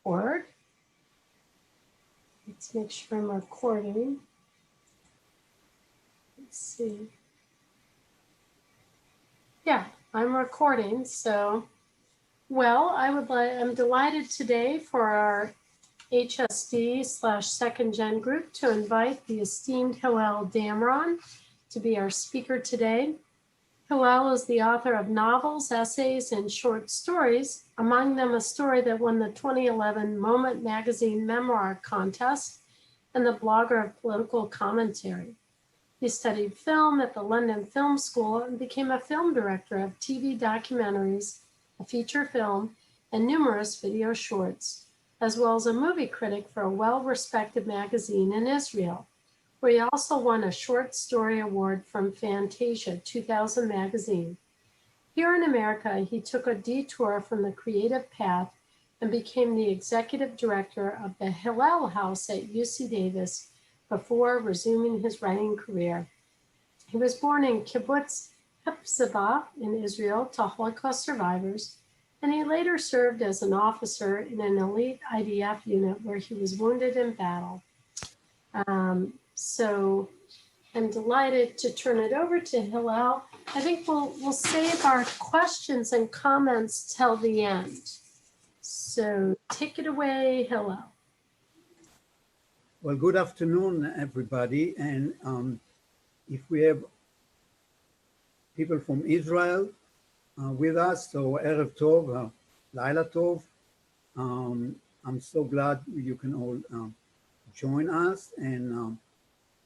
Let's make sure I'm recording. Let's see. Yeah, I'm recording. So, I'm delighted today for our HSD/second gen group to invite the esteemed Hillel Damron to be our speaker today. Hillel is the author of novels, essays, and short stories, among them a story that won the 2011 Moment Magazine Memoir Contest and the blogger of political commentary. He studied film at the London Film School and became a film director of TV documentaries, a feature film, and numerous video shorts, as well as a movie critic for a well-respected magazine in Israel, where he also won a short story award from Fantasia 2000 magazine. Here in America, he took a detour from the creative path and became the executive director of the Hillel House at UC Davis before resuming his writing career. He was born in kibbutz Hephtziba in Israel to Holocaust survivors, and he later served as an officer in an elite IDF unit where he was wounded in battle. So I'm delighted to turn it over to Hillel. I think we'll save our questions and comments till the end. So take it away, Hillel. Well, good afternoon, everybody. And if we have people from Israel with us, so Erev Tov, Laila Tov, I'm so glad you can all join us. And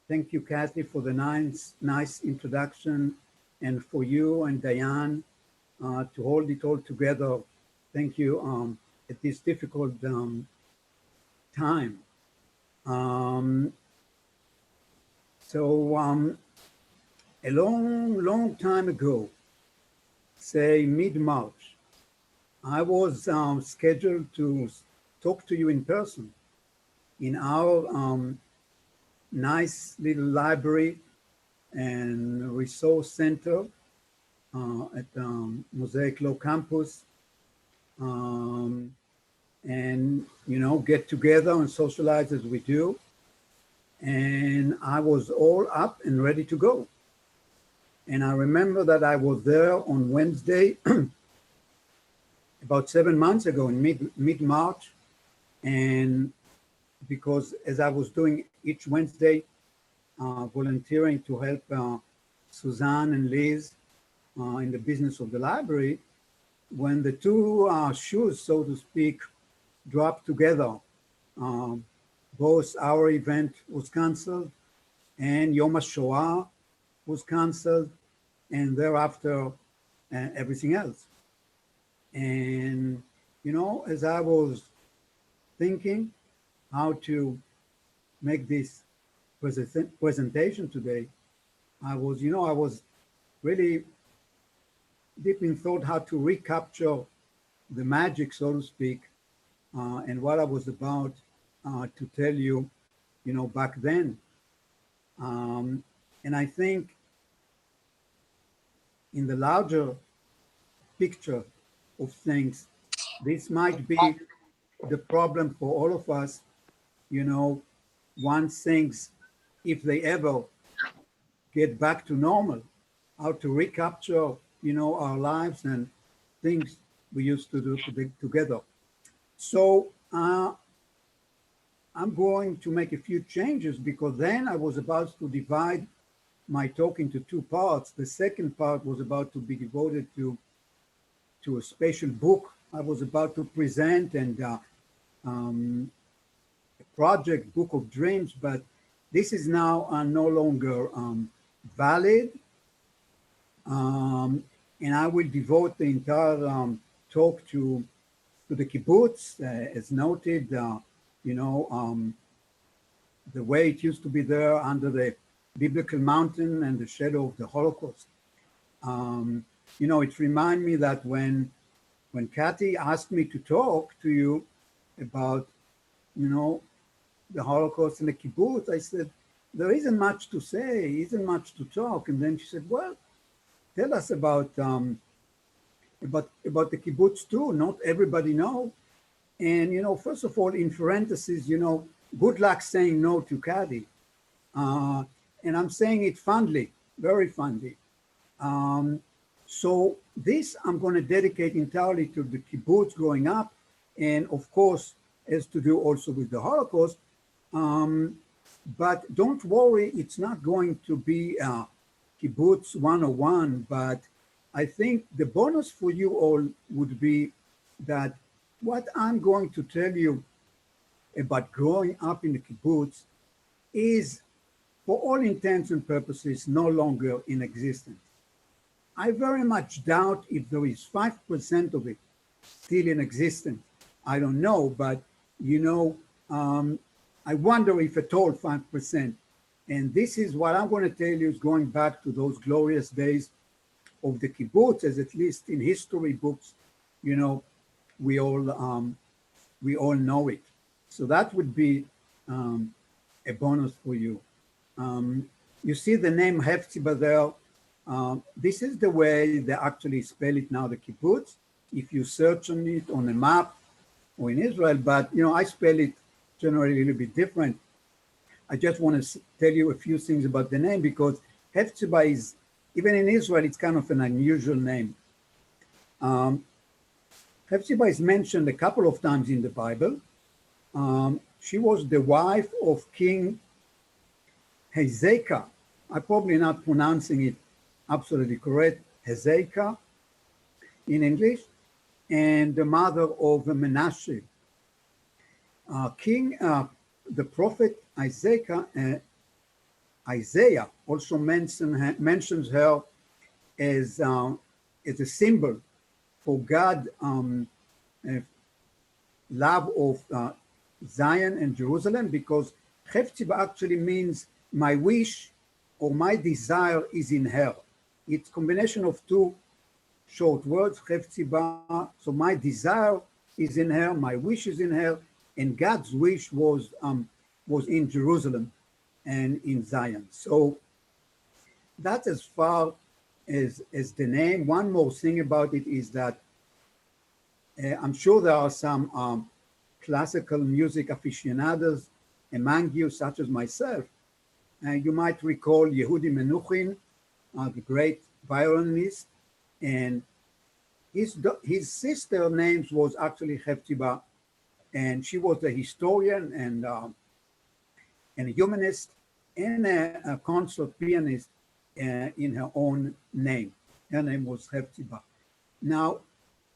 thank you, Kathy, for the nice introduction, and for you and Diane to hold it all together. Thank you at this difficult time. A long time ago, say mid-March, I was scheduled to talk to you in person in our nice little library and resource center at Mosaic Law Campus, and get together and socialize as we do. And I was all up and ready to go. And I remember that I was there on Wednesday about 7 months ago in mid-March. And because as I was doing each Wednesday, volunteering to help Suzanne and Liz in the business of the library, when the two shoes, so to speak, dropped together, both our event was canceled and Yom HaShoah was canceled, and thereafter everything else. And, as I was thinking how to make this presentation today, I was really deep in thought how to recapture the magic, so to speak, and what I was about to tell you, back then. And I think in the larger picture of things, this might be the problem for all of us, once things, if they ever get back to normal, how to recapture, our lives and things we used to do together. So I'm going to make a few changes, because then I was about to divide my talk into two parts. The second part was about to be devoted to a special book I was about to present, and a project, Book of Dreams, but this is now no longer valid. And I will devote the entire talk to the kibbutz, as noted, the way it used to be there under the biblical mountain and the shadow of the Holocaust. It reminds me that when Kathy asked me to talk to you about, the Holocaust and the kibbutz, I said, there isn't much to say, isn't much to talk. And then she said, well, tell us about the kibbutz too. Not everybody knows. And, first of all, in parentheses, good luck saying no to Caddy. And I'm saying it fondly, very fondly. So this I'm going to dedicate entirely to the kibbutz growing up, and of course, has to do also with the Holocaust. But don't worry, it's not going to be kibbutz 101, but I think the bonus for you all would be that what I'm going to tell you about growing up in the kibbutz is, for all intents and purposes, no longer in existence. I very much doubt if there is 5% of it still in existence. I don't know, but I wonder if at all 5%. And this is what I'm going to tell you is going back to those glorious days of the kibbutz, as at least in history books, we all know it. So that would be a bonus for you. You see the name Hephtziba there. This is the way they actually spell it now, the kibbutz. If you search on it on a map or in Israel, but I spell it generally a little bit different. I just want to tell you a few things about the name, because Hephtziba is, even in Israel, it's kind of an unusual name. Hephtziba is mentioned a couple of times in the Bible. She was the wife of King Hezekiah. I'm probably not pronouncing it absolutely correct, Hezekiah in English, and the mother of Manasseh. The prophet Isaiah also mentions her as a symbol for God's love of Zion and Jerusalem, because Hephtziba actually means my wish or my desire is in her. It's a combination of two short words, Hephtziba. So my desire is in her, my wish is in her, and God's wish was in Jerusalem and in Zion. So that's as far as the name. One more thing about it is that I'm sure there are some classical music aficionados among you, such as myself. You might recall Yehudi Menuhin, the great violinist, and his sister name was actually Hephtziba, and she was a historian and a humanist and a concert pianist in her own name. Her name was Hephtziba. Now,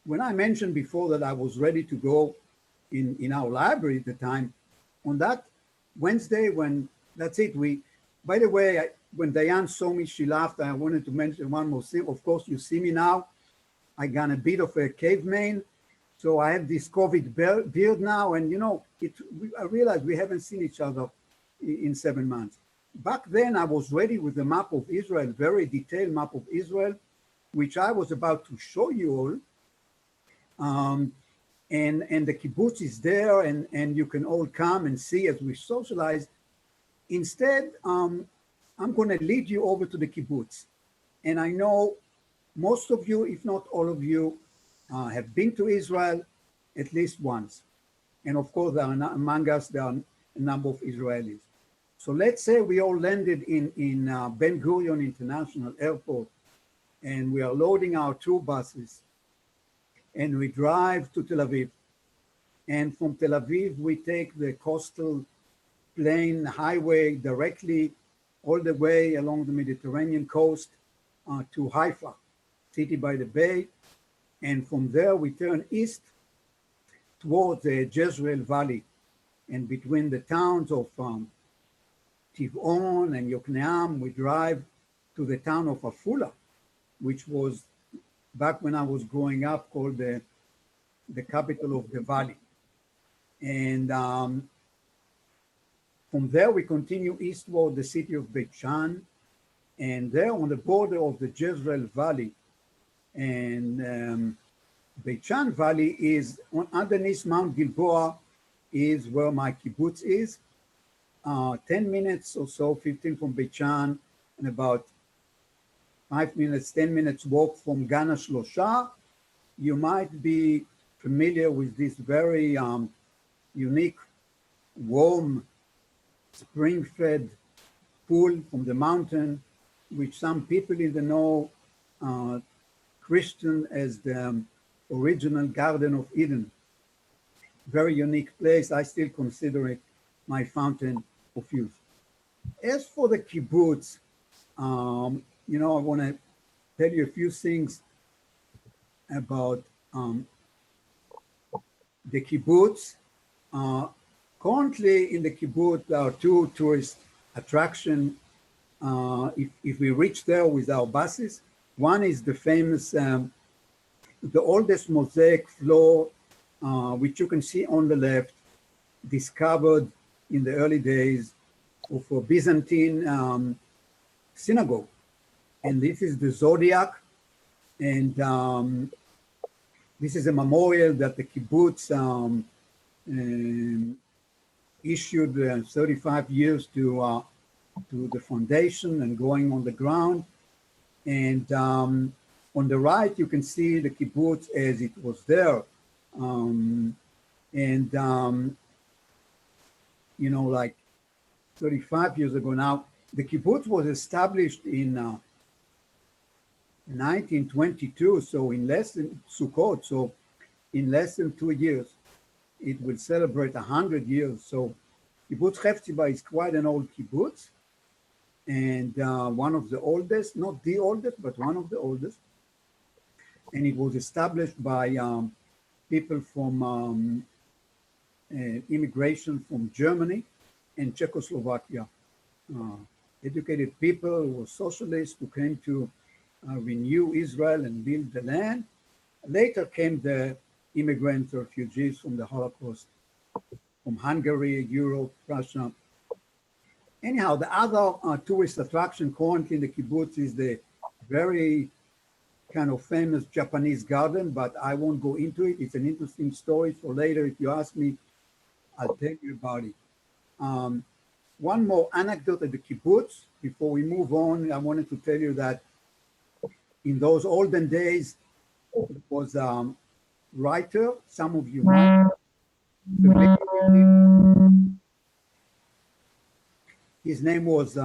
when I mentioned before that I was ready to go in our library at the time, on that Wednesday, that's it, by the way, when Diane saw me, she laughed. I wanted to mention one more thing. Of course, you see me now. I got a bit of a caveman. So I have this COVID beard now. And, I realized we haven't seen each other in 7 months. Back then, I was ready with a map of Israel, very detailed map of Israel, which I was about to show you all. And the kibbutz is there, and you can all come and see as we socialize. Instead, I'm going to lead you over to the kibbutz. And I know most of you, if not all of you, have been to Israel at least once. And of course, among us, there are a number of Israelis. So let's say we all landed in Ben Gurion International Airport, and we are loading our tour buses, and we drive to Tel Aviv. And from Tel Aviv, we take the coastal plain highway directly all the way along the Mediterranean coast to Haifa, city by the bay. And from there, we turn east towards the Jezreel Valley. And between the towns of Tivon and Yokneam, we drive to the town of Afula, which was, back when I was growing up, called the capital of the valley. And from there, we continue eastward the city of Beit Shan, and there on the border of the Jezreel Valley. And Beit Shan Valley is underneath Mount Gilboa, is where my kibbutz is. 10 minutes or so, 15 from Beit Shan, and about 5 minutes, 10 minutes walk from Gan HaShlosha. You might be familiar with this very unique, warm, spring-fed pool from the mountain, which some people even know Christian as the original Garden of Eden. Very unique place. I still consider it my fountain of youth. As for the kibbutz, you know, I want to tell you a few things about the kibbutz. Currently in the kibbutz, there are two tourist attractions. If we reach there with our buses, one is the famous, the oldest mosaic floor, which you can see on the left, discovered in the early days of a Byzantine synagogue. And this is the Zodiac. And this is a memorial that the kibbutz issued 35 years to the foundation and going on the ground. And on the right, you can see the kibbutz as it was there. You know, like 35 years ago now, the kibbutz was established in 1922, so in less than Sukkot, so in less than 2 years, it will celebrate 100 years. So kibbutz Hephtziba is quite an old kibbutz, and one of the oldest, not the oldest, but one of the oldest. And it was established by people from immigration from Germany and Czechoslovakia. Educated people who were socialists who came to renew Israel and build the land. Later came the immigrant refugees from the Holocaust, from Hungary, Europe, Russia. Anyhow, the other tourist attraction currently in the kibbutz is the very kind of famous Japanese garden, but I won't go into it. It's an interesting story for later. If you ask me, I'll tell you about it. One more anecdote at the kibbutz. Before we move on, I wanted to tell you that in those olden days, there was a writer, some of you might be familiar with him. His name was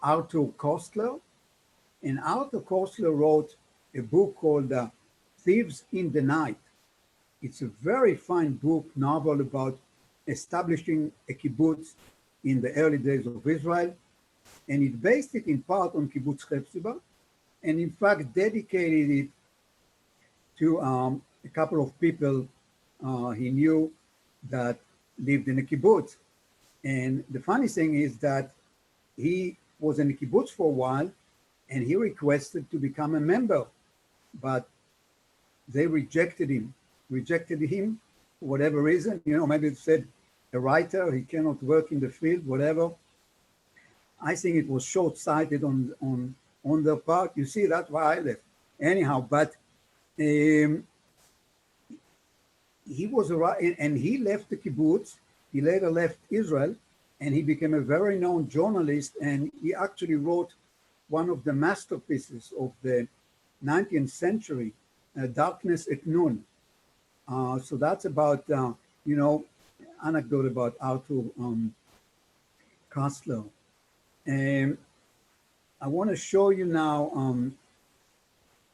Arthur Koestler. And Arthur Koestler wrote a book called Thieves in the Night. It's a very fine book, novel about establishing a kibbutz in the early days of Israel. And it based it in part on kibbutz Hephtziba, and in fact dedicated it to a couple of people he knew that lived in a kibbutz. And the funny thing is that he was in a kibbutz for a while, and he requested to become a member, but they rejected him for whatever reason. You know, maybe it said a writer, he cannot work in the field, whatever. I think it was short-sighted on their part. You see, that's why I left. Anyhow, but he was and he left the kibbutz. He later left Israel, and he became a very known journalist, and he actually wrote one of the masterpieces of the 19th century, Darkness at Noon. So that's about, you know, anecdote about Arthur Koestler. And I want to show you now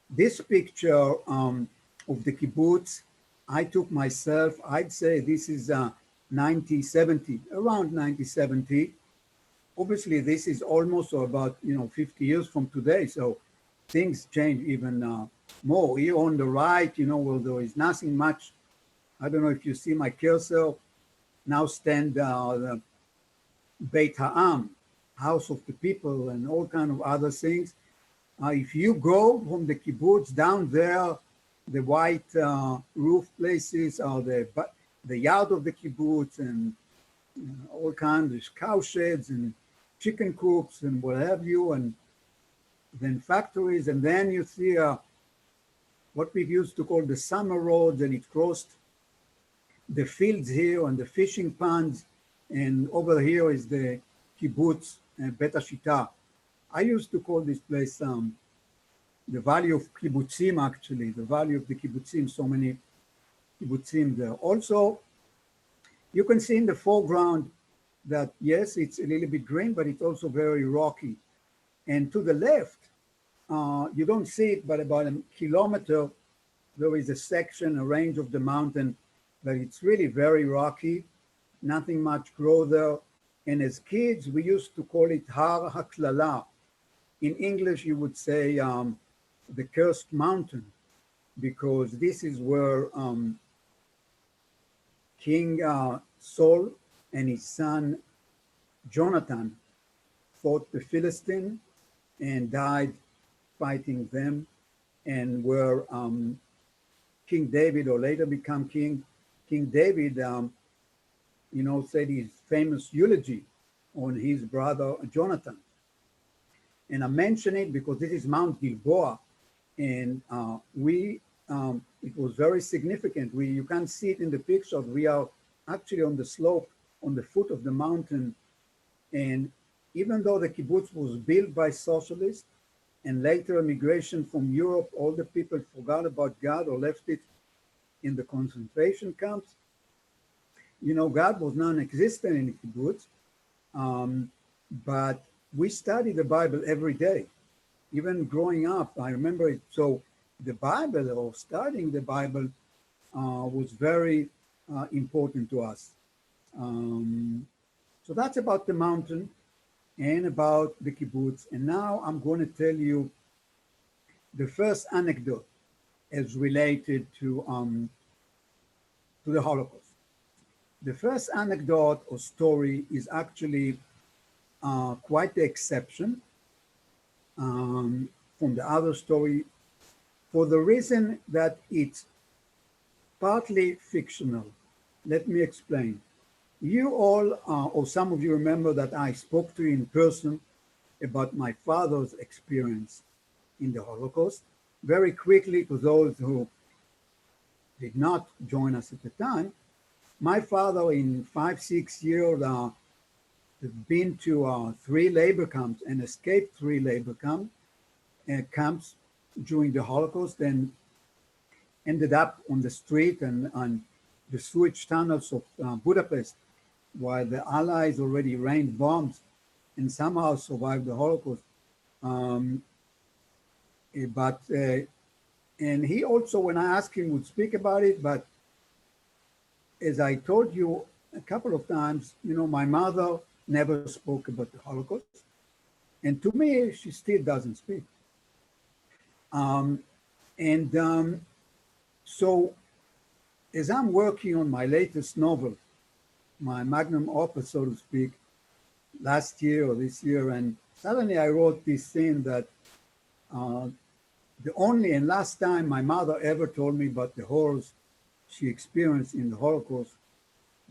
this picture of the kibbutz. I took myself. I'd say this is 1970, around 1970. Obviously, this is almost about 50 years from today. So things change even more. Here on the right, where there is nothing much. I don't know if you see my cursor. Now stand the Beit Ha'am, House of the People, and all kind of other things. If you go from the kibbutz down there, the white roof places are the yard of the kibbutz, and all kinds of cow sheds and chicken coops and what have you, and then factories. And then you see what we used to call the summer roads, and it crossed the fields here and the fishing ponds. And over here is the kibbutz Bet Hashita. I used to call this place the Valley of Kibbutzim, actually, the Valley of the Kibbutzim. So many kibbutzim there. Also, you can see in the foreground that, yes, it's a little bit green, but it's also very rocky. And to the left, you don't see it, but about a kilometer, there is a section, a range of the mountain that it's really very rocky, nothing much grow there. And as kids, we used to call it Har HaKlala. In English, you would say the cursed mountain, because this is where King Saul and his son Jonathan fought the Philistine and died fighting them, and where King David, or later become King David, said his famous eulogy on his brother Jonathan. And I mention it because this is Mount Gilboa, and it was very significant. You can't see it in the picture. We are actually on the slope, on the foot of the mountain. And even though the kibbutz was built by socialists and later immigration from Europe, all the people forgot about God or left it in the concentration camps. God was non-existent in the kibbutz, but we study the Bible every day. Even growing up, I remember it. So the Bible, or studying the Bible, was very important to us. So that's about the mountain and about the kibbutz. And now I'm going to tell you the first anecdote as related to the Holocaust. The first anecdote or story is actually quite the exception from the other story, for the reason that it's partly fictional. Let me explain. You all, or some of you remember that I spoke to you in person about my father's experience in the Holocaust. Very quickly, to those who did not join us at the time, my father in 5-6 years had been to 3 labor camps and escaped 3 labor camps during the Holocaust, and ended up on the street and on the sewage tunnels of Budapest, while the Allies already rained bombs and somehow survived the Holocaust. And he also, when I asked him, would speak about it, but as I told you a couple of times, my mother never spoke about the Holocaust. And to me, she still doesn't speak. So as I'm working on my latest novel, my magnum opus, so to speak, last year or this year, and suddenly I wrote this thing that the only and last time my mother ever told me about the horrors she experienced in the Holocaust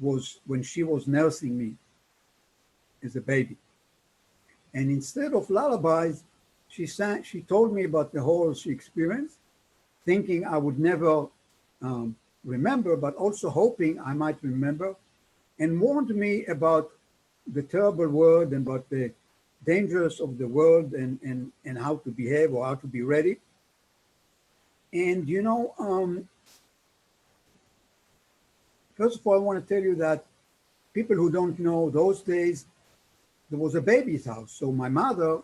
was when she was nursing me as a baby. And instead of lullabies, she told me about the horrors she experienced, thinking I would never remember, but also hoping I might remember, and warned me about the terrible world and about the dangers of the world and how to behave or how to be ready. And first of all, I want to tell you that people who don't know, those days, there was a baby's house. So my mother,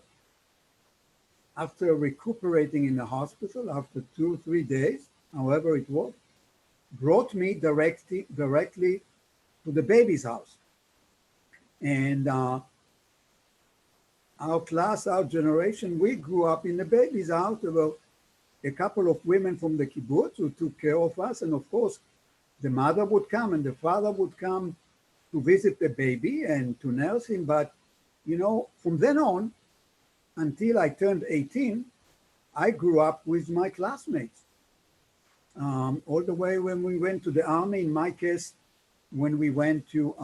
after recuperating in the hospital, after 2-3 days, however it was, brought me directly to the baby's house. And our class, our generation, we grew up in the baby's house. There were a couple of women from the kibbutz who took care of us. And of course, the mother would come and the father would come to visit the baby and to nurse him. But, from then on, until I turned 18, I grew up with my classmates. All the way when we went to the army. In my case, when we went to,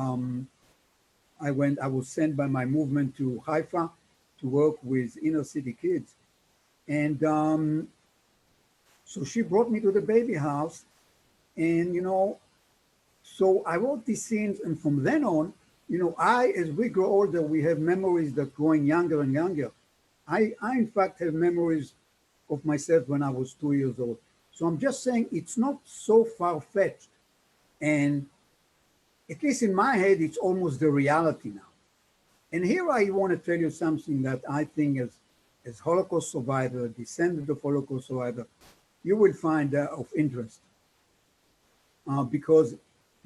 I was sent by my movement to Haifa to work with inner city kids. And so she brought me to the baby house, and, so I wrote these scenes. And from then on, as we grow older, we have memories that growing younger and younger. I in fact have memories of myself when I was 2 years old. So I'm just saying it's not so far-fetched. And at least in my head, it's almost the reality now. And here I want to tell you something that I think as Holocaust survivor, descendant of Holocaust survivor, you will find of interest. Because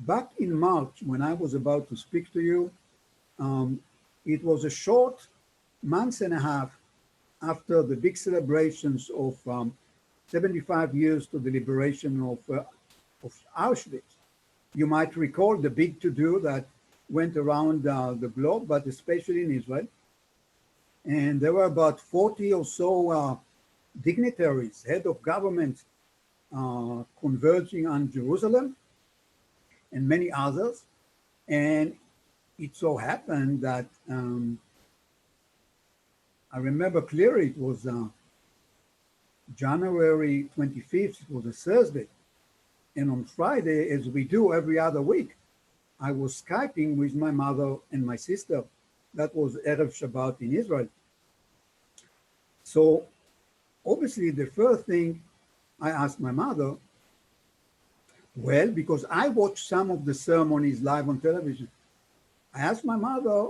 back in March, when I was about to speak to you, it was a short month and a half after the big celebrations of 75 years to the liberation of Auschwitz. You might recall the big to-do that went around the globe, but especially in Israel. And there were about 40 or so dignitaries, head of governments, converging on Jerusalem and many others. And it so happened that I remember clearly it was January 25th, it was a Thursday. And on Friday, as we do every other week, I was Skyping with my mother and my sister. That was Erev Shabbat in Israel. So obviously the first thing I asked my mother, well, because I watched some of the ceremonies live on television. I asked my mother,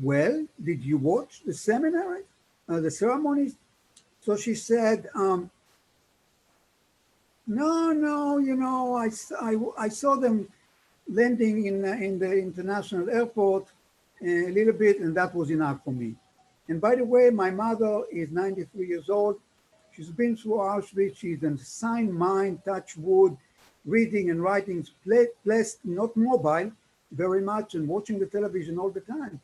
well, did you watch the seminary, the ceremonies? So she said, no, you know, I saw them landing in the international airport a little bit, and that was enough for me. And by the way, my mother is 93 years old. She's been through Auschwitz. She's an assigned mind, touch wood, reading and writing, blessed, not mobile very much, and watching the television all the time.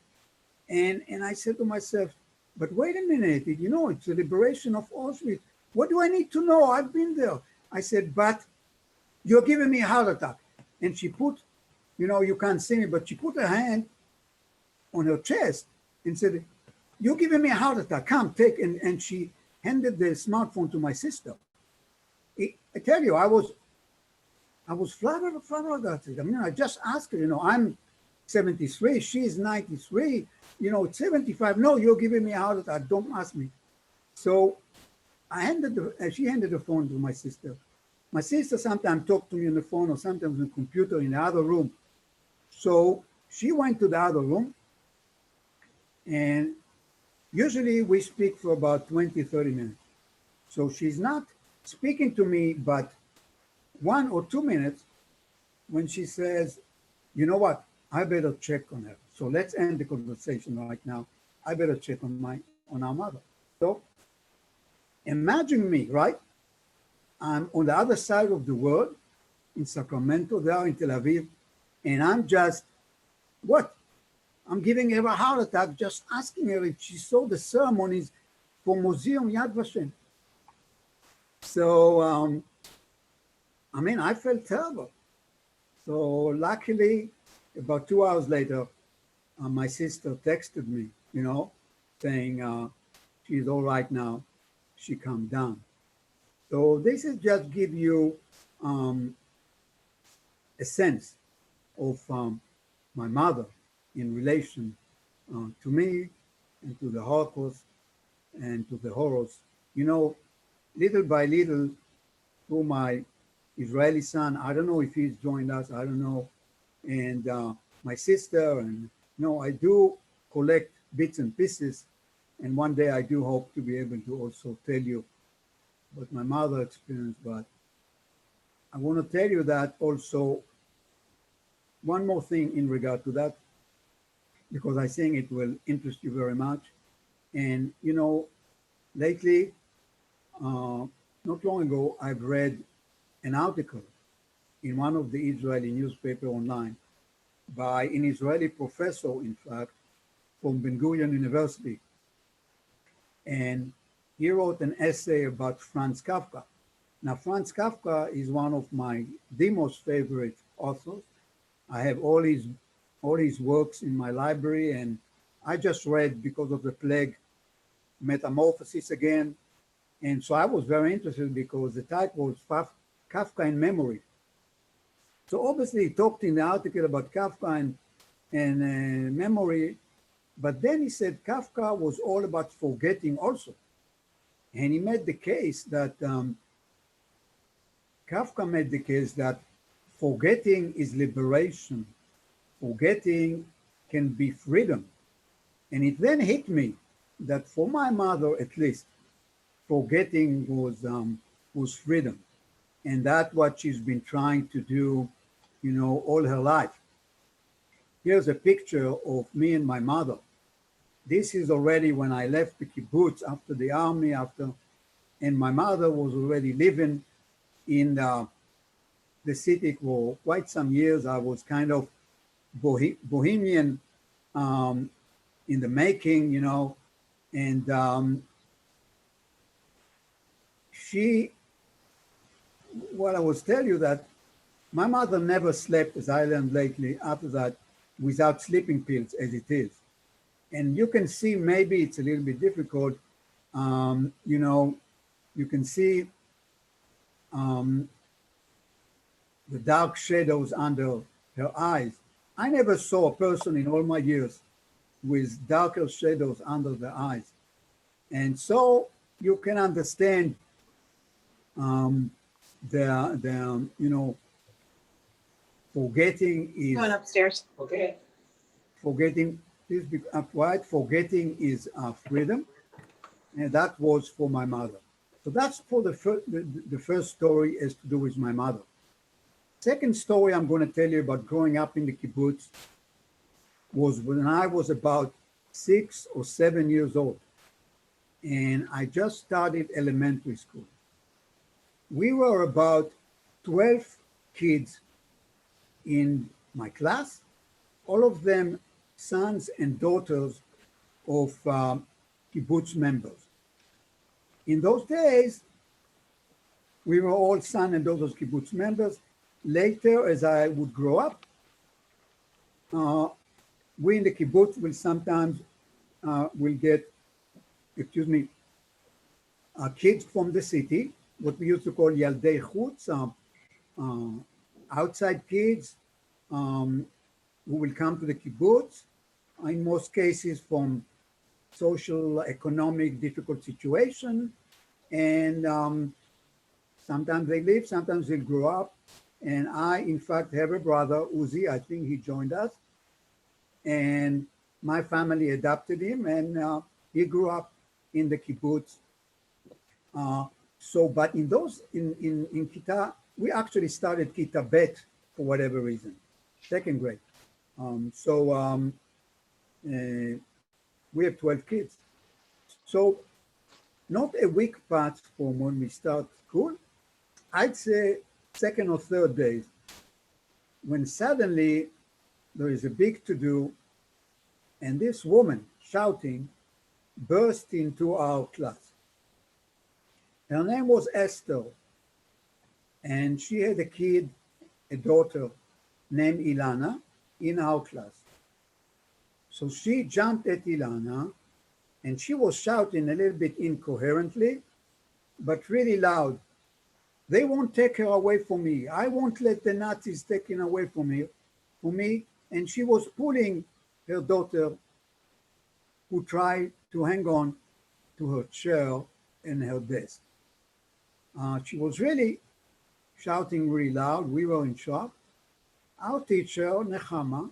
And I said to myself, but wait a minute, you know, it's the liberation of Auschwitz. What do I need to know? I've been there. I said, but you're giving me a heart attack. And she put, you know, you can't see me, but she put her hand on her chest and said, you're giving me a heart attack, come take, and she handed the smartphone to my sister. I tell you, I was flabbergasted. I mean, I just asked her, you know, I'm 73, she's 93, you know, 75. No, you're giving me a heart attack, don't ask me. So she handed the phone to my sister. My sister sometimes talked to me on the phone or sometimes on the computer in the other room. So she went to the other room, and usually we speak for about 20, 30 minutes. So she's not speaking to me, but 1 or 2 minutes when she says, you know what, I better check on her. So let's end the conversation right now. I better check on our mother. So imagine me, right? I'm on the other side of the world in Sacramento, there in Tel Aviv, and I'm just, what? I'm giving her a heart attack just asking her if she saw the ceremonies for Museum Yad Vashem. So, I mean, I felt terrible. So luckily, about 2 hours later, my sister texted me, you know, saying she's all right now. She calmed down. So this is just give you a sense of my mother in relation to me and to the Holocaust and to the horrors. You know, little by little, through my Israeli son, I don't know if he's joined us, I don't know, and my sister, and you know, I do collect bits and pieces, and one day I do hope to be able to also tell you what my mother experienced. But I want to tell you that also, one more thing in regard to that, because I think it will interest you very much. And you know, lately, not long ago, I've read an article in one of the Israeli newspaper online by an Israeli professor, in fact, from Ben Gurion University. And he wrote an essay about Franz Kafka. Now, Franz Kafka is one of the most favorite authors. I have all his works in my library, and I just read, because of the plague, Metamorphosis again. And so I was very interested because the title was Kafka in Memory. So obviously he talked in the article about Kafka and memory, but then he said Kafka was all about forgetting also. And he made the case that Kafka made the case that forgetting is liberation. Forgetting can be freedom. And it then hit me that for my mother, at least, forgetting was freedom. And that's what she's been trying to do, all her life. Here's a picture of me and my mother. This is already when I left the kibbutz after the army, and my mother was already living in the city for quite some years. I was kind of bohemian in the making, and she, what I was tell you that my mother never slept, as I learned lately after that, without sleeping pills as it is. And you can see maybe it's a little bit difficult. You can see the dark shadows under her eyes. I never saw a person in all my years with darker shadows under the eyes. And so you can understand the forgetting is Going upstairs. Okay. forgetting. Please be quiet. Forgetting is freedom, and that was for my mother. So that's for the first story has to do with my mother. Second story I'm going to tell you about growing up in the kibbutz was when I was about 6 or 7 years old, and I just started elementary school. We were about 12 kids in my class, all of them sons and daughters of kibbutz members. In those days, we were all son and daughters kibbutz members. Later, as I would grow up, we in the kibbutz will sometimes will get, kids from the city, what we used to call yaldei chutz, outside kids who will come to the kibbutz, in most cases from social, economic, difficult situation. And sometimes they live, sometimes they grow up. And I, in fact, have a brother, Uzi, I think he joined us. And my family adopted him, and he grew up in the kibbutz. But in Kita, we actually started Kita Bet for whatever reason, second grade. We have 12 kids. So not a week passed from when we start school, I'd say second or third days, when suddenly there is a big to-do, and this woman shouting burst into our class. Her name was Esther, and she had a daughter named Ilana in our class. So she jumped at Ilana, and she was shouting a little bit incoherently, but really loud. They won't take her away from me. I won't let the Nazis take her away from me. And she was pulling her daughter, who tried to hang on to her chair and her desk. She was really shouting really loud. We were in shock. Our teacher, Nechama,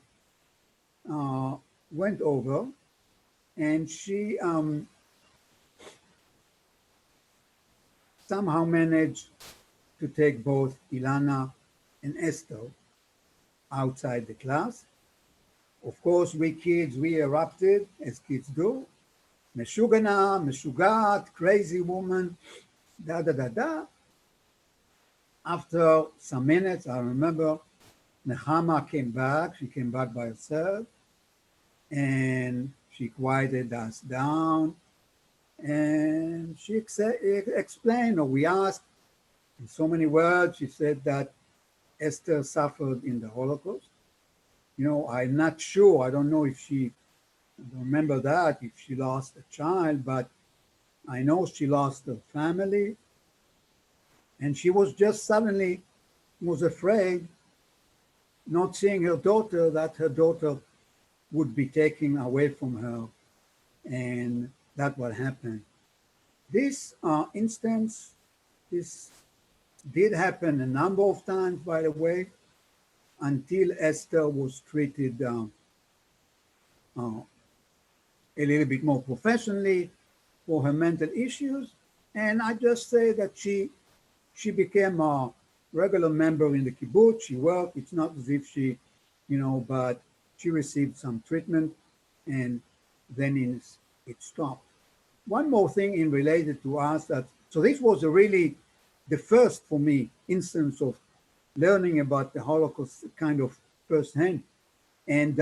went over, and she somehow managed to take both Ilana and Esther outside the class. Of course, we kids, we erupted, as kids do. Meshugana, Meshugat, crazy woman, da. After some minutes, I remember Nechama came back. She came back by herself, and she quieted us down. And she explained, or we asked in so many words, she said that Esther suffered in the Holocaust. I'm not sure. I don't know if I don't remember that, if she lost a child, but I know she lost her family. And she was just suddenly was afraid, not seeing her daughter, that her daughter would be taken away from her. And that's what happened. This instance, this did happen a number of times, by the way, until Esther was treated a little bit more professionally for her mental issues. And I just say that she became a regular member in the kibbutz. She worked. It's not as if she, but she received some treatment, and then it stopped. One more thing in related to us that so this was really the first for me instance of learning about the Holocaust kind of firsthand. And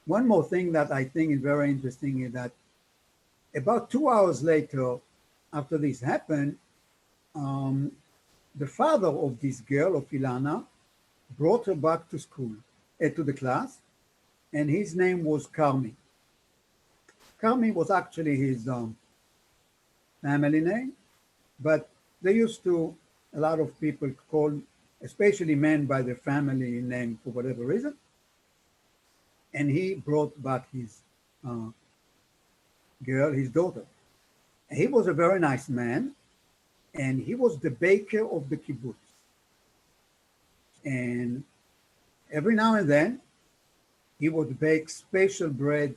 one more thing that I think is very interesting is that about 2 hours later, after this happened, the father of this girl, of Ilana, brought her back to school, to the class, and his name was Carmi. Carmi was actually his family name, but they used to, a lot of people call, especially men, by their family name for whatever reason. And he brought back his girl, his daughter. He was a very nice man, and he was the baker of the kibbutz. And every now and then, he would bake special bread,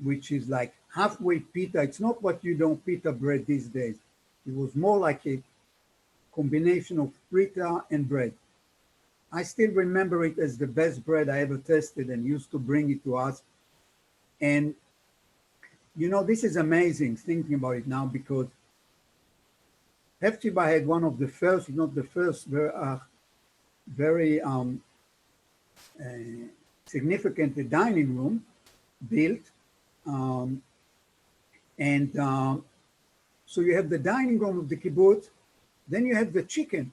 which is like halfway pita. It's not what you don't pita bread these days. It was more like a combination of pita and bread. I still remember it as the best bread I ever tasted, and used to bring it to us. And this is amazing thinking about it now, because Hephtziba had one of the first, if not the first, very significant dining room built. So you have the dining room of the kibbutz, then you have the kitchen,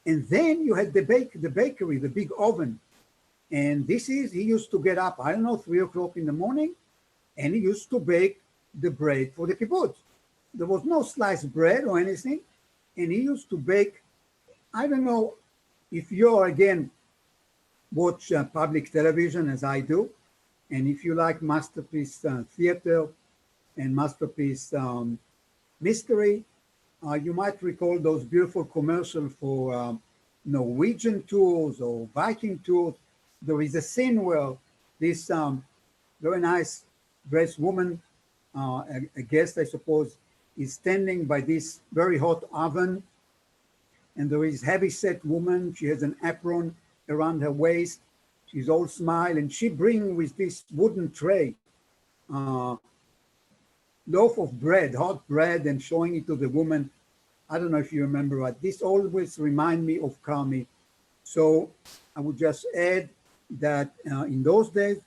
and then you had the bakery, the big oven. And he used to get up, 3 o'clock in the morning, and he used to bake the bread for the kibbutz. There was no sliced bread or anything. And he used to bake, I don't know if you're, again, watch public television as I do, and if you like Masterpiece Theater and Masterpiece Mystery, you might recall those beautiful commercials for Norwegian tours or Viking tours. There is a scene where this very nice dressed woman, a guest, I suppose, is standing by this very hot oven, and there is heavy-set woman. She has an apron around her waist. She's all smile, and she brings with this wooden tray loaf of bread, hot bread, and showing it to the woman. I don't know if you remember what. This always reminds me of Carmi. So I would just add that in those days,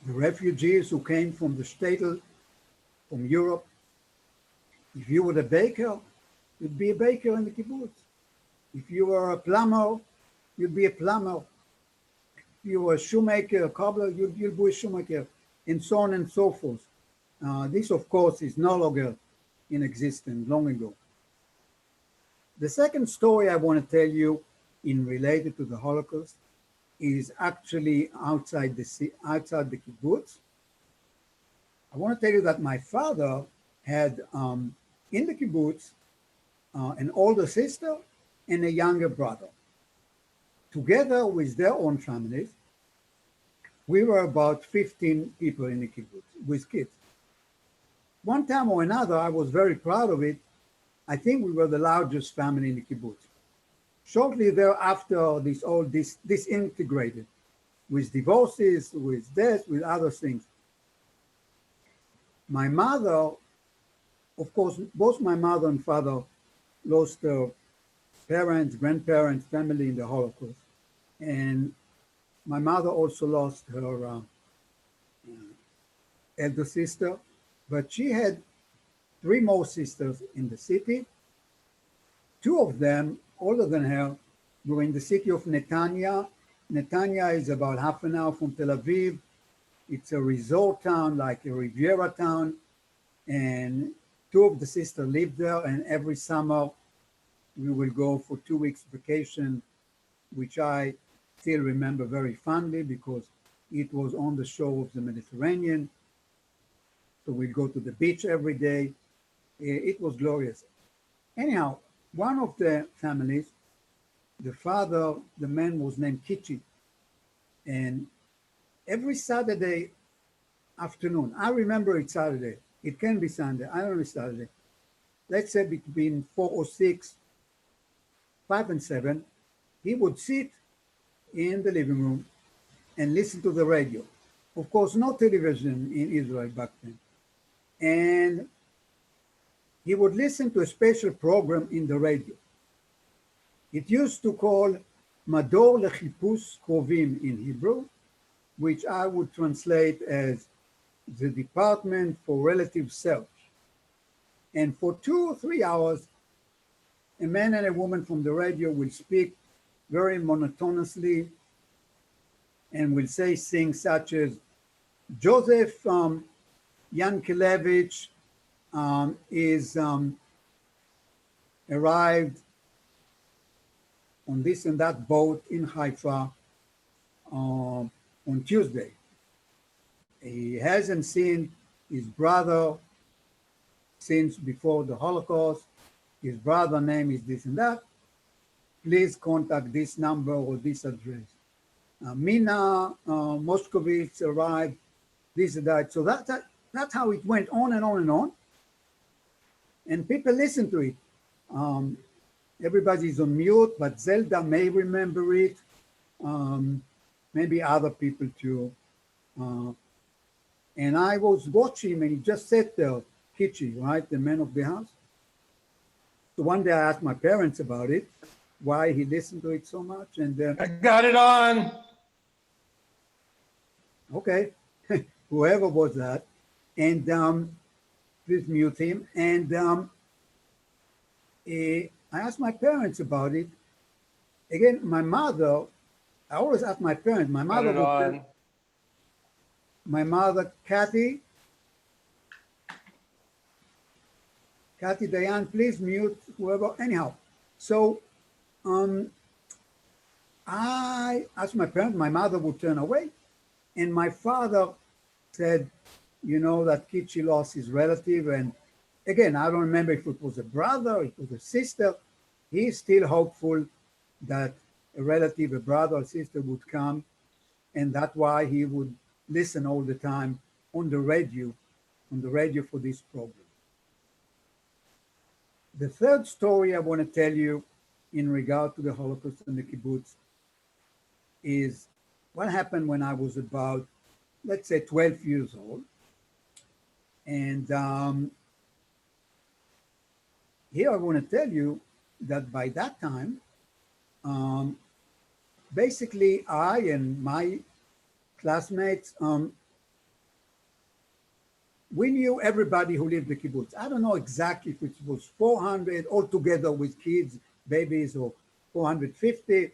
the refugees who came from the shtetl, from Europe, if you were a baker, you'd be a baker in the kibbutz. If you were a plumber, you'd be a plumber. If you were a shoemaker, a cobbler, you'd be a shoemaker, and so on and so forth. This, of course, is no longer in existence, long ago. The second story I want to tell you in related to the Holocaust is actually outside the kibbutz. I want to tell you that my father had in the kibbutz an older sister and a younger brother. Together with their own families, we were about 15 people in the kibbutz with kids. One time or another, I was very proud of it. I think we were the largest family in the kibbutz. Shortly thereafter, this all disintegrated with divorces, with death, with other things. My mother, of course, both my mother and father lost their parents, grandparents, family in the Holocaust. And my mother also lost her elder sister, but she had 3 more sisters in the city. 2 of them, older than her, were in the city of Netanya. Netanya is about half an hour from Tel Aviv. It's a resort town, like a Riviera town. And 2 of the sisters lived there, and every summer we will go for 2 weeks vacation, which I still remember very fondly because it was on the shore of the Mediterranean. So we'd go to the beach every day. It was glorious. Anyhow, one of the families, the father, the man was named Kichi. And every Saturday afternoon, I remember it's Saturday. It can be Sunday. I don't know it's Saturday. Let's say between 4 or 6, 5 and 7, he would sit in the living room and listen to the radio. Of course, no television in Israel back then. And he would listen to a special program in the radio. It used to call Mador Lechipus Krovim in Hebrew, which I would translate as the Department for Relative Search. And for 2 or 3 hours, a man and a woman from the radio will speak very monotonously and will say things such as, Joseph Yankelevich is arrived on this and that boat in Haifa on Tuesday. He hasn't seen his brother since before the Holocaust. His brother name is this and that. Please contact this number or this address. Mina Moskowitz arrived, this and that. So that's how it went on and on and on. And people listen to it. Everybody's on mute, but Zelda may remember it. Maybe other people too. And I was watching, and he just sat there, Kichi, right, the man of the house. So one day I asked my parents about it, why he listened to it so much. And I got it on. Okay, whoever was that. And please mute him. And I asked my parents about it. Again, my mother, I always ask my parents, my mother Got it on. my mother, Kathy, Diane, please mute whoever. Anyhow, so I asked my parents, my mother would turn away. And my father said, you know, that Kichi lost his relative. And again, I don't remember if it was a brother, it was a sister. He's still hopeful that a relative, a brother or sister would come. And that's why he would listen all the time on the radio for this program. The third story I want to tell you in regard to the Holocaust and the kibbutz is what happened when I was about, let's say, 12 years old. And here I want to tell you that by that time, basically I and my classmates, we knew everybody who lived the kibbutz. I don't know exactly if it was 400 altogether with kids, babies, or 450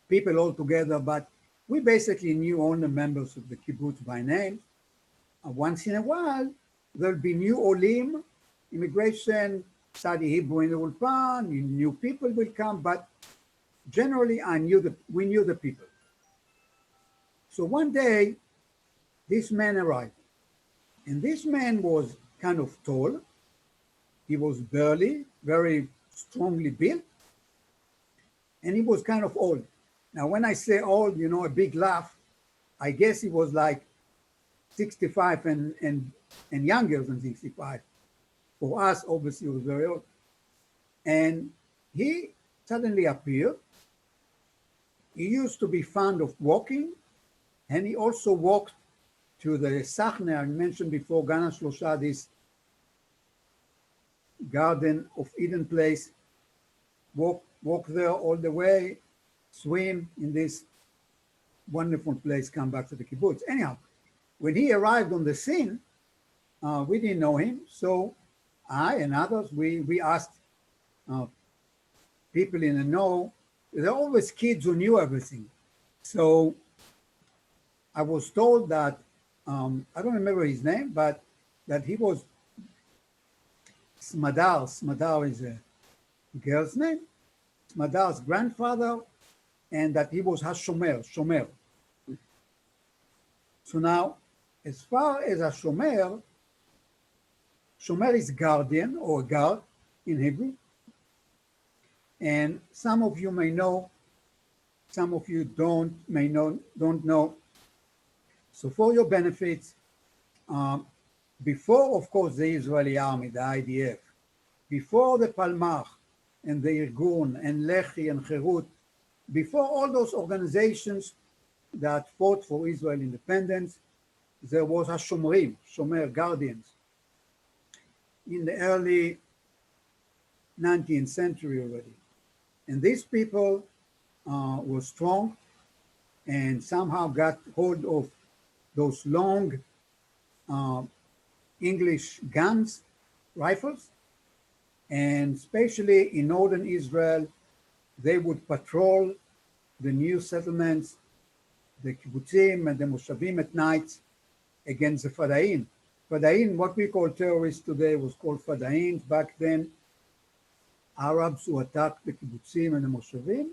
people altogether, but we basically knew all the members of the kibbutz by name. Once in a while, there'll be new olim, immigration, study Hebrew in the Ulpan, new people will come, but generally we knew the people. So one day, this man arrived. And this man was kind of tall. He was burly, very strongly built. And he was kind of old. Now, when I say old, you know, a big laugh, I guess he was like 65 and younger than 65. For us, obviously, he was very old. And he suddenly appeared. He used to be fond of walking, and he also walked to the Sachne, I mentioned before, Gan HaShlosha, this Garden of Eden place, walk there all the way, swim in this wonderful place, come back to the kibbutz. Anyhow, when he arrived on the scene, we didn't know him, so I and others, we asked people in the know. There are always kids who knew everything. So I was told that, I don't remember his name, but that he was Smadar. Smadar is a girl's name. Smadar's grandfather, and that he was Hashomer, Shomer. So now, as far as Hashomer, Shomer is guardian or guard in Hebrew. And some of you may know, some of you don't know. So for your benefits, before, of course, the Israeli army, the IDF, before the Palmach and the Irgun and Lehi and Cherut, before all those organizations that fought for Israel independence, there was a Shomrim, Shomer, guardians. In the early 19th century already. And these people were strong and somehow got hold of those long English guns, rifles, and especially in northern Israel, they would patrol the new settlements, the kibbutzim and the moshavim at night against the Fadain. Fadain, what we call terrorists today, was called Fadain. Back then, Arabs who attacked the kibbutzim and the moshavim,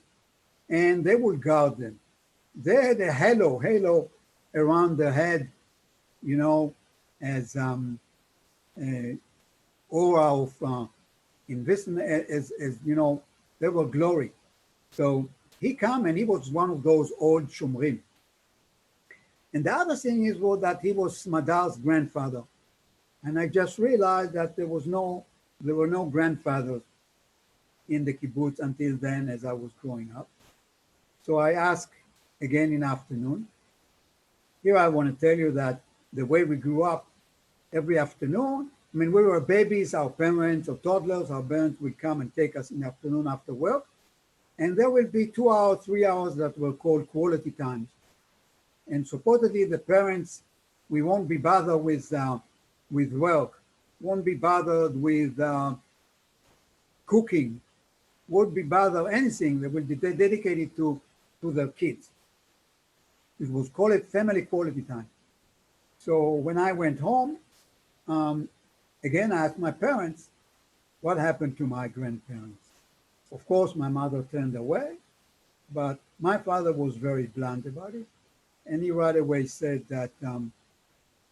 and they would guard them. They had a halo around their head, you know, as aura of investment, as you know, they were glory. So he came and he was one of those old Shomrim. And the other thing is that he was Smadar's grandfather. And I just realized that there were no grandfathers in the kibbutz until then as I was growing up. So I asked again in the afternoon. Here I want to tell you that the way we grew up every afternoon, I mean, we were babies, our parents or toddlers, our parents would come and take us in the afternoon after work. And there will be 2 hours, 3 hours that were called quality times. And supposedly the parents, we won't be bothered with work, won't be bothered with cooking, won't be bothered anything that will be dedicated to their kids. It was called family quality time. So when I went home, again, I asked my parents, what happened to my grandparents? Of course, my mother turned away, but my father was very blunt about it. And he right away said that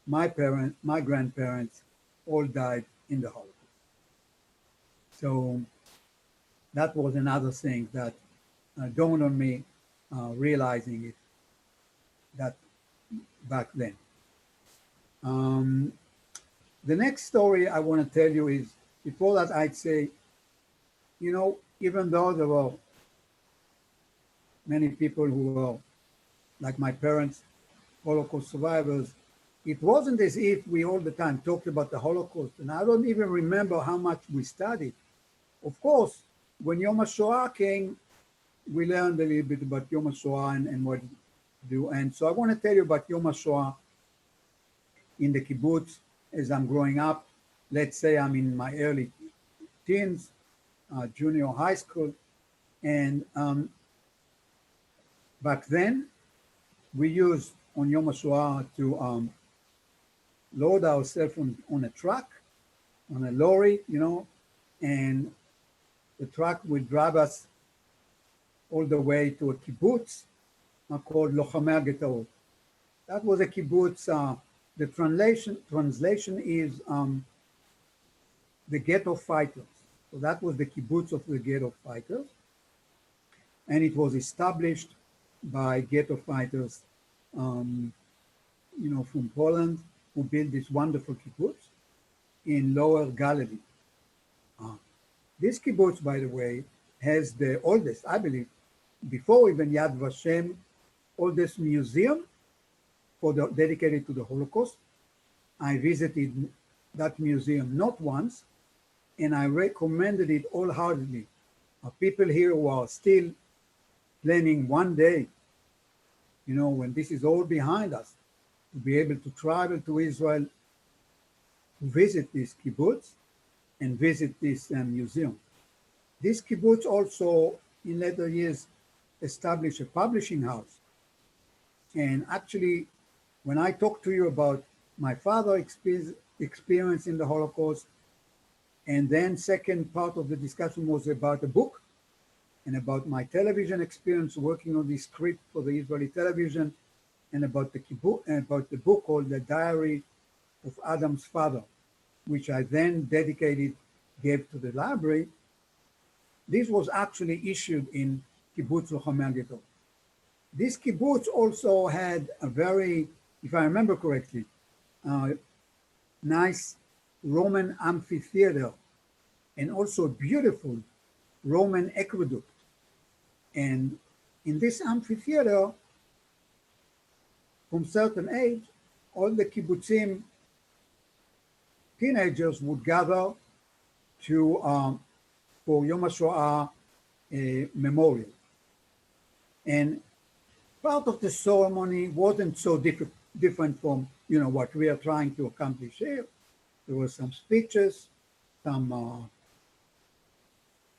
my grandparents all died in the Holocaust. So that was another thing that dawned on me, realizing it that back then. The next story I want to tell you is, before that I'd say, you know, even though there were many people who were, like my parents, Holocaust survivors, it wasn't as if we all the time talked about the Holocaust, and I don't even remember how much we studied. Of course, when Yom HaShoah came, we learned a little bit about Yom HaShoah and what to do. And so I want to tell you about Yom HaShoah in the kibbutz as I'm growing up. Let's say I'm in my early teens, junior high school. And back then, we used on Yom HaShoah to load ourselves on a truck, on a lorry, you know, and the truck would drive us all the way to a kibbutz called Lochamei HaGetaot. That was a kibbutz. The translation is the ghetto fighters. So that was the kibbutz of the ghetto fighters. And it was established by ghetto fighters, you know, from Poland, who built this wonderful kibbutz in Lower Galilee. This kibbutz, by the way, has the oldest, I believe, before even Yad Vashem, oldest museum dedicated to the Holocaust. I visited that museum not once, and I recommended it wholeheartedly. People here who are still planning one day, you know, when this is all behind us, to be able to travel to Israel, to visit this kibbutz and visit this museum. This kibbutz also, in later years, established a publishing house. And actually, when I talk to you about my father's experience in the Holocaust, and then second part of the discussion was about a book and about my television experience working on this script for the Israeli television, and about the kibbutz, and about the book called The Diary of Adam's Father. which I then gave to the library. This was actually issued in kibbutz Lochamei Agedol. This kibbutz also had a very, if I remember correctly, nice Roman amphitheater and also a beautiful Roman aqueduct. And in this amphitheater, from certain age, all the kibbutzim teenagers would gather to for Yom HaShoah memorial. And part of the ceremony wasn't so different from what we are trying to accomplish here. There were some speeches, some